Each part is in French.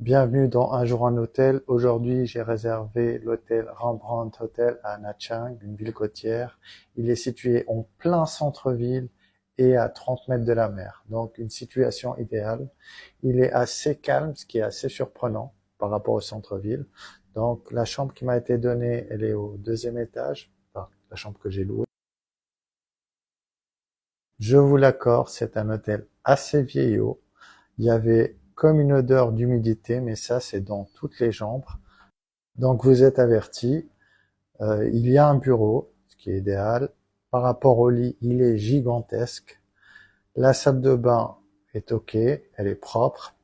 Bienvenue dans Un jour en hôtel. Aujourd'hui, j'ai réservé l'hôtel Rembrandt Hotel à Nha Trang, une ville côtière. Il est situé en plein centre-ville et à 30 mètres de la mer. Donc, une situation idéale. Il est assez calme, ce qui est assez surprenant par rapport au centre-ville. Donc, la chambre qui m'a été donnée, elle est au deuxième étage. Enfin, la chambre que j'ai louée. Je vous l'accorde, c'est un hôtel assez vieillot. Il y avait comme une odeur d'humidité, mais ça, c'est dans toutes les chambres. Donc vous êtes avertis. Il y a un bureau, ce qui est idéal. Par rapport au lit, il est gigantesque. La salle de bain est OK, elle est propre.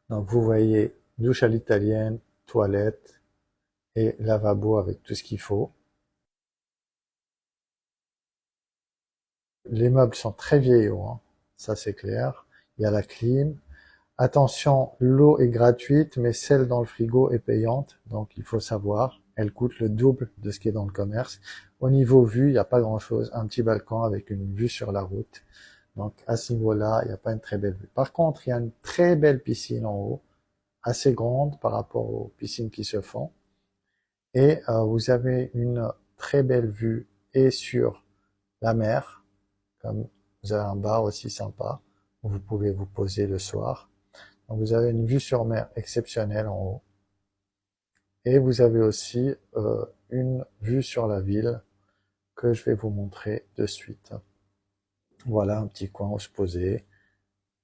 Donc vous voyez douche à l'italienne, toilette et lavabo avec tout ce qu'il faut. Les meubles sont très vieillots, hein, ça c'est clair. Il y a la clim. Attention, l'eau est gratuite, mais celle dans le frigo est payante, donc il faut savoir, elle coûte le double de ce qui est dans le commerce. Au niveau vue, il n'y a pas grand-chose, un petit balcon avec une vue sur la route. Donc à ce niveau-là, il n'y a pas une très belle vue. Par contre, il y a une très belle piscine en haut, assez grande par rapport aux piscines qui se font. Et vous avez une très belle vue et sur la mer, comme vous avez un bar aussi sympa, où vous pouvez vous poser le soir. Donc vous avez une vue sur mer exceptionnelle en haut. Et vous avez aussi une vue sur la ville que je vais vous montrer de suite. Voilà un petit coin où se poser.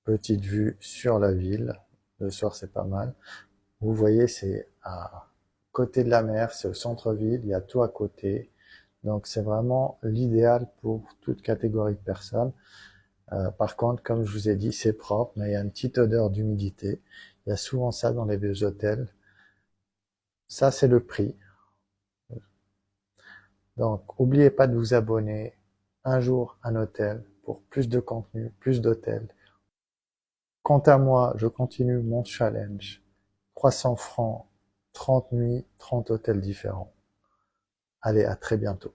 Petite vue sur la ville. Le soir, c'est pas mal. Vous voyez, c'est à côté de la mer, c'est au centre-ville, il y a tout à côté. Donc c'est vraiment l'idéal pour toute catégorie de personnes. Par contre, comme je vous ai dit, c'est propre, mais il y a une petite odeur d'humidité. Il y a souvent ça dans les vieux hôtels. Ça, c'est le prix. Donc, n'oubliez pas de vous abonner. Un jour, un hôtel pour plus de contenu, plus d'hôtels. Quant à moi, je continue mon challenge. 300 francs, 30 nuits, 30 hôtels différents. Allez, à très bientôt.